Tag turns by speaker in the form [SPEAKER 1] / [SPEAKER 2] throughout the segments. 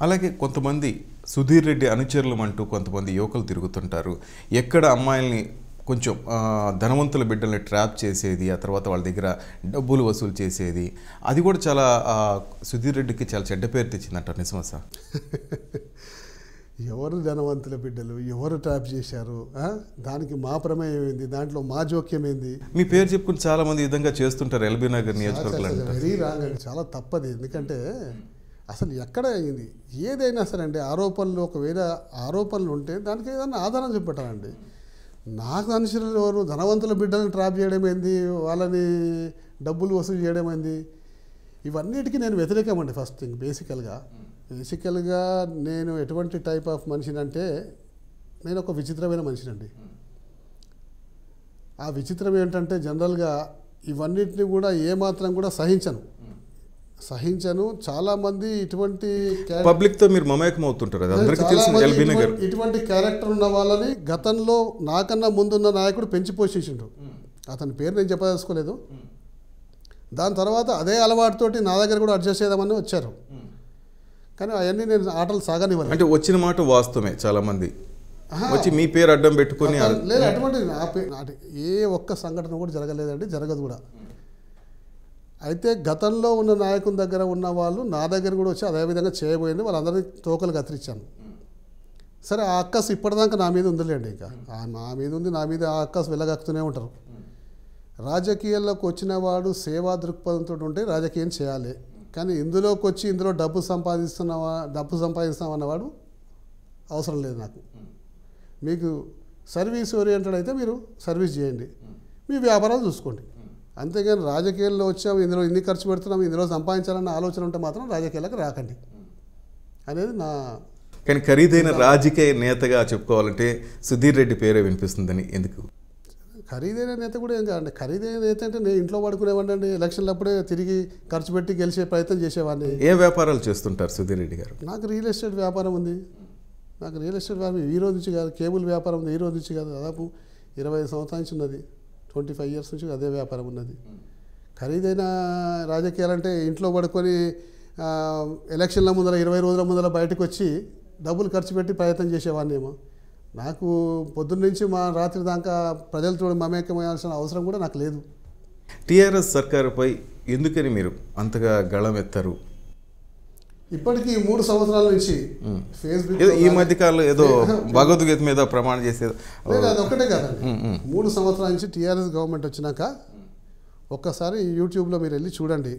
[SPEAKER 1] అలాగే కొంతమంది సుధీర్ రెడ్డి అనుచరులు అంటూ కొంతమంది యువకులు తిరుగుతుంటారు. ఎక్కడ అమ్మాయిల్ని కొంచెం ధనవంతుల బిడ్డల్ని ట్రాప్ చేసేది, ఆ తర్వాత వాళ్ళ దగ్గర డబ్బులు వసూలు చేసేది, అది కూడా చాలా సుధీర్ రెడ్డికి చాలా చెడ్డ పేరు తెచ్చిందంటారు. నిజమా సార్?
[SPEAKER 2] ఎవరు ధనవంతుల బిడ్డలు, ఎవరు ట్రాప్ చేశారు, దానికి మా ప్రమేయం ఏంది, దాంట్లో మా జోక్యం ఏంది?
[SPEAKER 1] మీ పేరు చెప్పుకుని చాలా మంది విధంగా చేస్తుంటారు ఎల్బీ నగర్ నియోజకవర్గంలో.
[SPEAKER 2] వెరీ రాంగ్ అండి, చాలా తప్పది. ఎందుకంటే అసలు ఎక్కడ అయింది ఏదైనా సరే అండి, ఆరోపణలు ఒకవేళ ఆరోపణలు ఉంటే దానికి ఏదైనా ఆధారం చూపెట్టాలండి. నాకు అనుసరులు ఎవరు ధనవంతుల బిడ్డలను ట్రాప్ చేయడం ఏంది, వాళ్ళని డబ్బులు వసూలు చేయడం ఏంది, ఇవన్నిటికీ నేను వ్యతిరేకమండి. ఫస్ట్ థింగ్ బేసికల్గా నేను ఎటువంటి టైప్ ఆఫ్ మనిషిని అంటే, నేను ఒక విచిత్రమైన మనిషినండి. ఆ విచిత్రం ఏంటంటే జనరల్గా ఇవన్నిటిని కూడా ఏమాత్రం కూడా సహించను. చాలామంది ఇటువంటి
[SPEAKER 1] పబ్లిక్తో మీరు మమేకం అవుతుంటారు,
[SPEAKER 2] ఇటువంటి క్యారెక్టర్ ఉన్న వాళ్ళని గతంలో నాకన్నా ముందున్న నాయకుడు పెంచి పోషించిండు. అతని పేరు నేను చెప్పదలుచుకోలేదు. దాని తర్వాత అదే అలవాటుతోటి నా దగ్గర కూడా అడ్జస్ట్ చేద్దామని వచ్చారు. కానీ అవన్నీ నేను ఆటలు సాగనివ్వాలి.
[SPEAKER 1] అంటే వచ్చిన మాట వాస్తవమే, చాలా మంది వచ్చి మీ పేరు అడ్డం పెట్టుకొని
[SPEAKER 2] లేదు, అటువంటి ఏ ఒక్క సంఘటన కూడా జరగలేదండి, జరగదు కూడా. అయితే గతంలో ఉన్న నాయకుని దగ్గర ఉన్న వాళ్ళు నా దగ్గర కూడా వచ్చి అదేవిధంగా చేయబోయింది, వాళ్ళందరినీ తోకలు కత్తిరించాను. సరే, ఆ అక్కసు ఇప్పటిదాకా నా మీద ఉందిలేండి, ఇంకా నా మీద ఉంది, నా మీద ఆ అక్కసు వెళ్ళగక్కుతూనే ఉంటారు. రాజకీయాల్లోకి వచ్చిన వాడు సేవా దృక్పథంతో ఉంటే రాజకీయం చేయాలి. కానీ ఇందులోకి వచ్చి ఇందులో డబ్బు సంపాదిస్తామన్నవాడు అవసరం లేదు నాకు. మీకు సర్వీస్ ఓరియంటెడ్ అయితే మీరు సర్వీస్ చేయండి, మీ వ్యాపారాలు చూసుకోండి. అంతేగాని రాజకీయాల్లో వచ్చాము, ఇందులో ఇన్ని ఖర్చు పెడుతున్నాము, ఇందులో సంపాదించాలన్న ఆలోచన ఉంటే మాత్రం రాజకీయాలకు రాకండి అనేది నా.
[SPEAKER 1] కానీ ఖరీదైన రాజకీయ నేతగా చెప్పుకోవాలంటే సుధీర్ రెడ్డి పేరే వినిపిస్తుందని ఎందుకు?
[SPEAKER 2] ఖరీదైన నేత కూడా ఏం కాదండి. ఖరీదైన నేత అంటే నేను ఇంట్లో పడుకునేవాడిని అండి. ఎలక్షన్లప్పుడే తిరిగి ఖర్చు పెట్టి గెలిచే ప్రయత్నం చేసేవాడిని.
[SPEAKER 1] ఏ వ్యాపారాలు చేస్తుంటారు సుధీర్ రెడ్డి గారు?
[SPEAKER 2] నాకు రియల్ ఎస్టేట్ వ్యాపారం ఉంది. ఈ రోజు నుంచి కాదు, కేబుల్ వ్యాపారం ఉంది, ఈ రోజు నుంచి కాదు, దాదాపు 25 సంవత్సరాల నుంచి ఉన్నది. 25 ఇయర్స్ నుంచి అదే వ్యాపారం ఉన్నది. ఖరీదైన రాజకీయాలంటే ఇంట్లో పడుకొని ఎలక్షన్ల ముందర 20 రోజుల ముందర బయటకు వచ్చి డబ్బులు ఖర్చు పెట్టి ప్రయత్నం చేసేవాడిని ఏమో. నాకు పొద్దున్న నుంచి మా రాత్రి దాకా ప్రజలతో మమేకమయ్యాల్సిన అవసరం కూడా నాకు లేదు.
[SPEAKER 1] టీఆర్ఎస్ సర్కారుపై ఎందుకని మీరు అంతగా గళం ఎత్తారు?
[SPEAKER 2] ఇప్పటికీ 3 సంవత్సరాల నుంచి ఫేస్బుక్,
[SPEAKER 1] ఈ మధ్యకాలంలో ఏదో భగవద్గీత మీద ప్రమాణం చేసేది
[SPEAKER 2] అది ఒక్కటే కాదండి. 3 సంవత్సరాల నుంచి టీఆర్ఎస్ గవర్నమెంట్ వచ్చినాక ఒక్కసారి యూట్యూబ్లో మీరు వెళ్ళి చూడండి.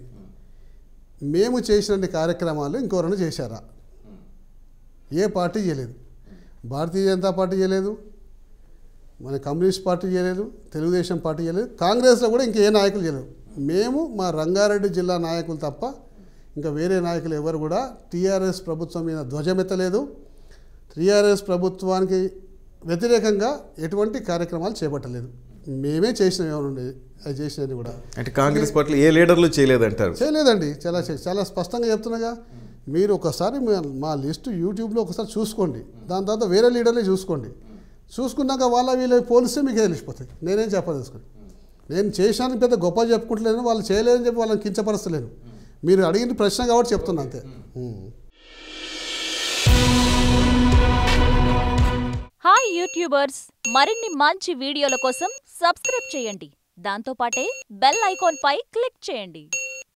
[SPEAKER 2] మేము చేసిన కార్యక్రమాలు ఇంకెవరైనా చేశారా? ఏ పార్టీ చేయలేదు. భారతీయ జనతా పార్టీ చేయలేదు, మన కమ్యూనిస్ట్ పార్టీ చేయలేదు, తెలుగుదేశం పార్టీ చేయలేదు, కాంగ్రెస్లో కూడా ఇంకే నాయకులు చేయలేదు. మేము మా రంగారెడ్డి జిల్లా నాయకులు తప్ప ఇంకా వేరే నాయకులు ఎవరు కూడా టీఆర్ఎస్ ప్రభుత్వం మీద ధ్వజమెత్తలేదు. టీఆర్ఎస్ ప్రభుత్వానికి వ్యతిరేకంగా ఎటువంటి కార్యక్రమాలు చేపట్టలేదు. మేమే చేసినవి ఏమన్నా అది చేసినవి కూడా.
[SPEAKER 1] అంటే కాంగ్రెస్ పార్టీలో ఏ లీడర్లు చేయలేదంటారు?
[SPEAKER 2] చేయలేదండి. చాలా స్పష్టంగా చెప్తున్నాగా. మీరు ఒకసారి మా లిస్టు యూట్యూబ్లో ఒకసారి చూసుకోండి, దాని తర్వాత వేరే లీడర్లే చూసుకోండి. చూసుకున్నాక వీళ్ళు పోలిస్తే మీకు తెలిసిపోతాయి. నేనేం చెప్పదలుచుకోండి. నేను చేశాను పెద్ద గొప్ప చెప్పుకుంటలేను, వాళ్ళు చేయలేదని చెప్పి వాళ్ళని కించపరుస్తలేను. మీరు అడిగిన ప్రశ్న కాబట్టి చెప్తున్నా అంతే.
[SPEAKER 3] హాయ్ యూట్యూబర్స్, మరిన్ని మంచి వీడియోల కోసం సబ్స్క్రైబ్ చేయండి. దాంతోపాటే బెల్ ఐకాన్ పై క్లిక్ చేయండి.